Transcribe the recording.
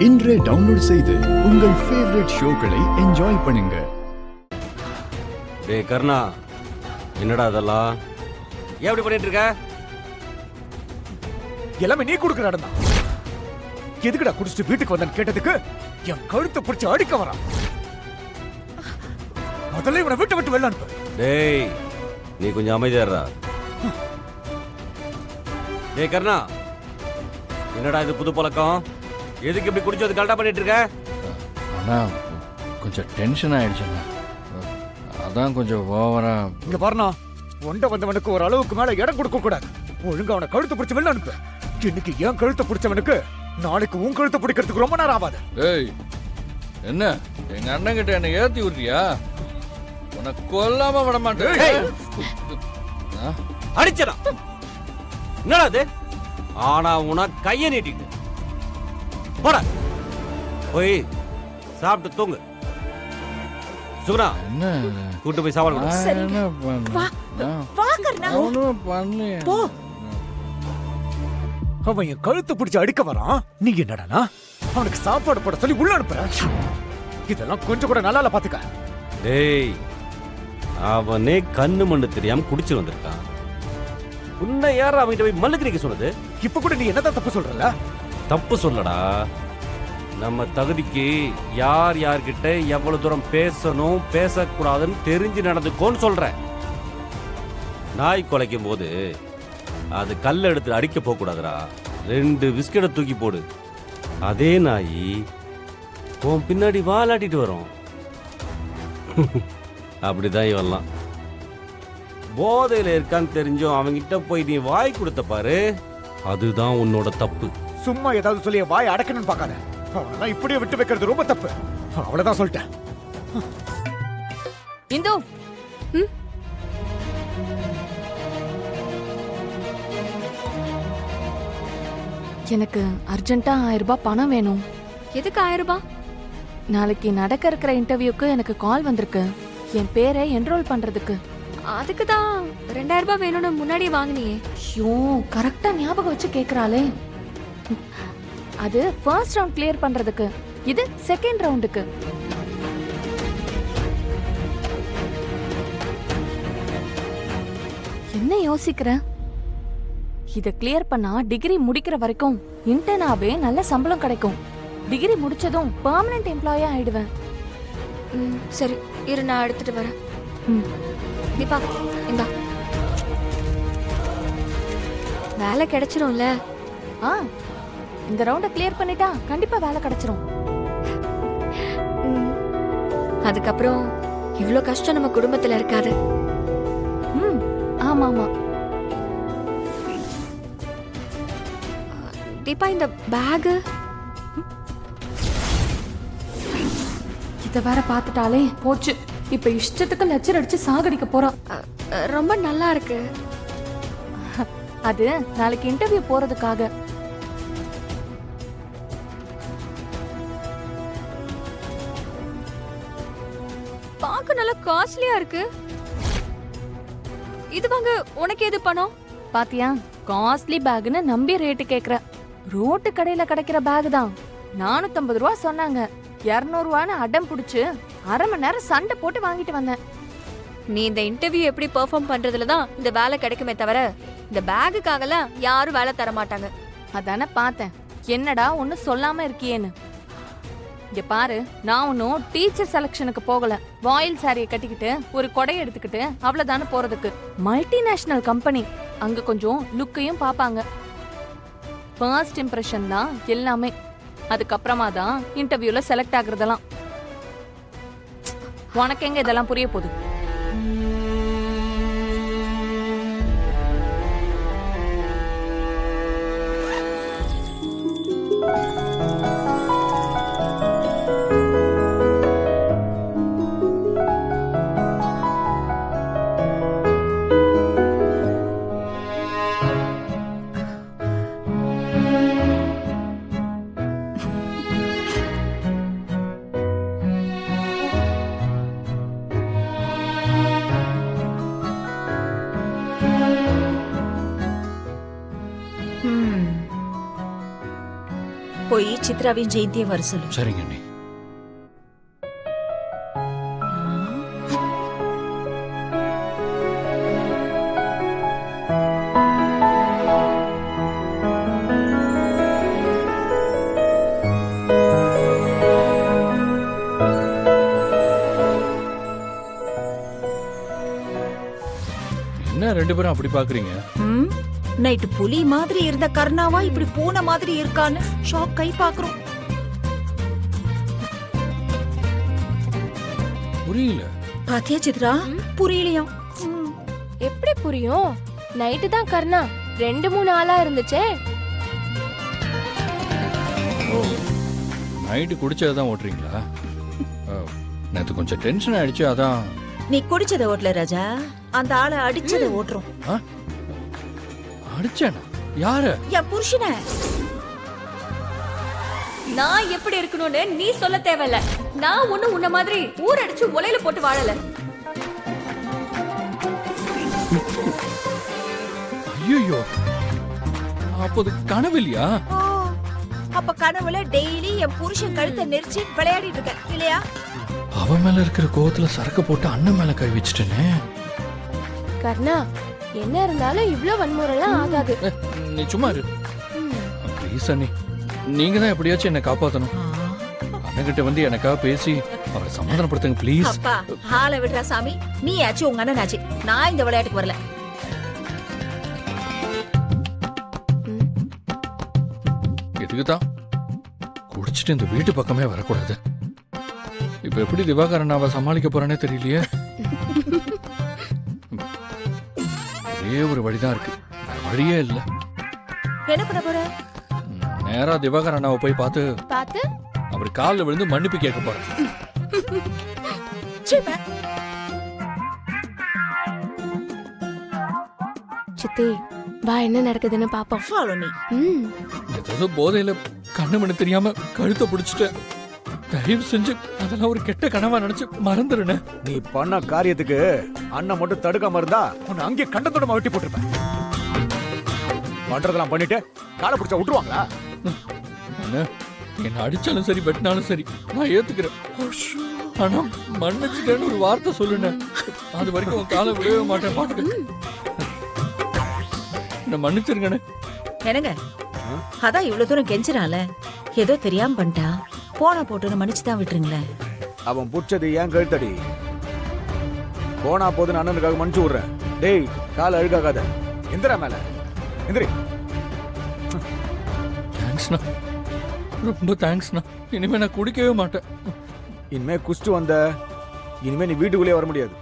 இன்றே டவுன்லோட் செய்து உங்கள் ஃபேவரட் ஷோக்களை என்ஜாய் பண்ணுங்க. டேய் கர்ணா, என்னடா அதெல்லாம்? ஏன் அப்படி பண்ணிட்டு இருக்க? எல்லாமே நீ கொடுக்குற இடம் தான். எதுக்குடா குடிச்சிட்டு வீட்டுக்கு வந்தேன்னு கேட்டதுக்கு என் கழுத்தை பிடிச்சி அடிக்க வரான். முதல்ல இவனை விட்டு விட்டு வெளில அனுப்பு. டேய் நீ கொஞ்சம் அமைதியாடுறா. டேய் கர்ணா, என்னடா இது புது பழக்கம்? எதுக்கு இப்படி குடிச்சு வந்து கரெக்டா பண்ணிட்டு இருக்க? அண்ணா கொஞ்சம் டென்ஷன் ஆயிடுச்சுண்ணா, அதான் கொஞ்சம் ஓவரா. இங்க பாருண்ணா, ஒண்ட வந்தவனுக்கு ஒரு அளவுக்கு மேல இடம் கொடுக்க கூடாது. ஒழுங்கா அவனை கழுத்தை பிடிச்சி வெளில அனுப்பு. இன்னைக்கு ஏன் கழுத்தை பிடிச்சவனுக்கு நாளைக்கு உன் கழுத்தை பிடிக்கிறதுக்கு ரொம்ப நேரம் ஆகாது. ஏய் என்ன எங்க அண்ணன் கிட்ட என்ன ஏத்தி விட்டுறியா? உனக்கு கொல்லாம விட மாட்டேன். அடிச்சடா. என்னடா இது? ஆனா உனக்கு கைய நீட்டிட்டு போடா, போய் சாப்பிட்டு தூங்கு. சுகுணா, என்ன கூட்டு போய் சாப்பாடு கொடு. என்ன பண்ண? அவன் என் கழுத்தை பிடிச்சி அடிக்க வரான். நீ என்னடானா அவனுக்கு சாப்பாடு போட சொல்லி உள்ள அனுப்புற. இதெல்லாம் கொஞ்சம் கூட நல்லா பாத்துக்க. டேய், அவனே கண்ணு மண்ணு தெரியாம குடிச்சு வந்திருக்கான். உன்னை யார அவன்கிட்ட போய் மல்லுக்கு சொன்னது? இப்ப கூட நீ என்னதான் தப்பு சொல்றல? தப்பு சொல்லடா. நம்ம தகுதிக்கு யார் யார்கிட்ட எவ்வளவு தூரம் பேசணும் பேசக்கூடாதுன்னு தெரிஞ்சு நடந்துக்கோன்னு சொல்றேன். நாய் குலைக்கும் போது அது கல்ல எடுத்து அடிக்க போக கூடாதுடா. 2 பிஸ்கெட்டை தூக்கி போடு. அதே நாய் உன் பின்னாடி வாலாட்டிட்டு வரும். அப்படிதான் இவெல்லாம். போதையில இருக்கான்னு தெரிஞ்சும் அவங்கிட்ட போய் நீ வாய் கொடுத்த பாரு, அதுதான் உன்னோட தப்பு. சும்மா ஏதாவது சொல்லி வாய் அடக்கணும்னு பார்க்காத. அவனெல்லாம் இப்படியே விட்டு வைக்கிறது ரொம்ப தப்பு. அவ்வளவுதான் சொல்லிட்டேன். இந்து, எனக்கு அர்ஜென்ட்டா 1000 ரூபாய் பணம் வேணும். எதுக்கு 1000 ரூபாய்? நாளைக்கு நடக்க இருக்கிற இன்டர்வியூக்கு எனக்கு கால் வந்திருக்கு, என் பேரை என்ரோல் பண்றதுக்கு. அதுக்கு தான் 2000 ரூபாய் வேணும்னு முன்னாடியே வாங்கினியே. ஐயோ, கரெக்டா ஞாபகம் வச்சு கேக்குறாளே. அது ஃபர்ஸ்ட் ரவுண்ட் கிளியர் பண்றதுக்கு, இது செகண்ட் ரவுண்டுக்கு. என்ன யோசிக்கிற? இத கிளியர் பண்ணா டிகிரி முடிக்கிற வரைக்கும் இன்டர்னாவே நல்ல சம்பளம் கிடைக்கும். டிகிரி முடிச்சதும் பெர்மனன்ட் எம்ப்ளாயா ஆயிடுவேன். சரி இரு, நான் எடுத்துட்டு வரேன். தீபா, இந்தா. வேலை கிடைச்சிரும்ல? ஆ, இந்த ரவுண்ட கிளியர் பண்ணிட்டா கண்டிப்பா வேலை கிடைச்சிரும். அதுக்கப்புறம் இவ்ளோ கஷ்டம் நம்ம குடும்பத்துல இருக்காது. ஆமா ஆமா. தீபா, இந்த பேக் இத வேற பாத்துட்டாலே போச்சு. இப்ப இஷ்டத்துக்கு லட்சர் அடிச்சு சாகடிக்க போறா. ரொம்ப நல்லா இருக்கு. அது நாளைக்கு இன்டர்வியூ போறதுக்காக. பாக்க நல்லா காஸ்ட்லியா இருக்கு. இது வாங்க உனக்கு எது பணம்? பாத்தியா, காஸ்ட்லி பேக்னு நம்பி ரேட்டு கேக்குற. ரோட்டு கடையில கிடைக்கிற பேக் தான். 450 ரூபா சொன்னாங்க. 200 ரூபான்னு அடம் புடிச்சு 1/2 மணி நேரம் சண்டை போட்டு வாங்கிட்டு வந்தேன். நீ இந்த இன்டர்வியூ எப்படி பெர்ஃபார்ம் பண்றதுல தான் இந்த வேலை கிடைக்குமே தவிர இந்த பேகுக்காகலாம் யாரும் வேலை தர மாட்டாங்க. அதானே பார்த்தேன். என்னடா ஒன்னு சொல்லாம இருக்கியேன்னு. இங்க பாரு, நான் ஒன்னும் டீச்சர் செலக்ஷனுக்கு போகல. வாயில் சாரியை கட்டிக்கிட்டு ஒரு கொடையை எடுத்துக்கிட்டு அவ்வளவுதானே போறதுக்கு. மல்டிநேஷனல் கம்பெனி, அங்க கொஞ்சம் லுக்கையும் பாப்பாங்க. ஃபர்ஸ்ட் இம்ப்ரெஷன் தான் எல்லாமே. அதுக்கப்புறமா தான் இன்டர்வியூல செலக்ட் ஆகுறதெல்லாம். உனக்கு எங்க இதெல்லாம் புரிய போகுது? சித்ராவையும் ஜெயந்தியும் வர சொல்லு. சரிங்க அண்ணி. என்ன ரெண்டு பேரும் அப்படி பாக்குறீங்க? நைட்டு புலி மாதிரி இருந்த கர்ணாவா இப்படி பூனை மாதிரி இருக்கான்னு ஷாக் கை பாக்குறோம். புரியல. பாத்தியா சித்ரா? புரியலையா? எப்படி புரியும்? நைட்டு தான் கர்ணா 2-3 ஆளா இருந்துச்சே. ஓ, நைட்டு குடிச்சதான் ஓட்டுறீங்களா? நேத்து கொஞ்சம் டென்ஷன் ஆயிடுச்சு அதான். நீ குடிச்சத ஓட்டல ராஜா, அந்த ஆளை அடிச்சத ஓட்டுறோம். அடிச்சானா? யாரு? என் புருஷன. நான் எப்படி இருக்கணும்னு நீ சொல்ல தேவையில்ல. நான் ஒண்ணு உன்ன மாதிரி ஊரடிச்சு உலையில போட்டு வாழல. ஐயோ, அப்போது கனவில்லையா? அப்ப கனவுல டெய்லி என் புருஷன் கழுத்தை நெரிச்சு விளையாடிட்டு இருக்க இல்லையா? அவன் மேல இருக்கிற கோவத்துல சரக்கு போட்டு அண்ணன் மேல கை வச்சுட்டேனே. கர்ணா, என்ன இருந்தாலும் இவ்ளோ வன்முறைலாம் ஆகாது. நீ சும்மா இரு ப்ளீஸ் அண்ணி. நீங்க தான் எப்படியாச்சும் என்ன காப்பாத்தணும். அண்ணன்கிட்ட வந்து எனக்காக பேசி அவரை சமாதானப்படுத்துங்க ப்ளீஸ். அப்பா ஆளை விடுறா சாமி. நீ ஆச்சு உங்க அண்ணன் ஆச்சு. நான் இந்த விளையாட்டுக்கு வரல. இதுக்குதான் குடிச்சிட்டு இந்த வீட்டு பக்கமே வரக்கூடாது. இப்ப எப்படி திவாகரன் அவ சமாளிக்க போறானே தெரியலையே. ஒரே ஒரு வழிதான் இருக்கு, வேற வழியே இல்ல. என்ன பண்ண போற? நேரா திவாகரன் அவ போய் பார்த்து பாத்து அவர் காலில் விழுந்து மன்னிப்பு கேட்க போறேன். சித்தி, வா என்ன நடக்குதுன்னு பாப்போம். Follow me. ஏதோ போதையில கண்ணு மண்ணு தெரியாம கழுத்தை பிடிச்சிட்டேன். தயவு செஞ்சு அதெல்லாம் ஒரு கெட்ட கனவா நினைச்சு மறந்துருனே. நீ பண்ண காரியத்துக்கு அண்ணன் மட்டும் தடுக்காம இருந்தா உன்னை அங்கே கண்டத்தோட வெட்டி போட்டிருப்பேன். பண்றதெல்லாம் பண்ணிட்டு காலை பிடிச்சா விட்டுருவாங்களா? அண்ணா, என்ன அடிச்சாலும் சரி வெட்டினாலும் சரி நான் ஏத்துக்கிறேன். ஆனா மன்னிச்சுட்டேன்னு ஒரு வார்த்தை சொல்லுனே. அது வரைக்கும் உன் காலை விடவே மாட்டேன். பாட்டுக்கு என்ன மன்னிச்சிருங்கண்ணே. என்னங்க அதான் இவ்வளவு தூரம் கெஞ்சிரால, ஏதோ தெரியாம பண்ணிட்டா. போனா போட்டுன்னு மன்னிச்சு தான் விட்டுருங்களேன். அவன் புடிச்சது ஏன் கழுத்தடி. போனா போதுன்னு அண்ணனுக்காக மன்னிச்சு விடுறேன். டேய், காலை அழுகாகாத. எந்திரா மேல எந்திரி. தேங்க்ஸ்ண்ணா, ரொம்ப தேங்க்ஸ்ண்ணா. இனிமே நான் குடிக்கவே மாட்டேன். இனிமே குடிச்சிட்டு வந்த இனிமே நீ வீட்டுக்குள்ளேயே வர முடியாது.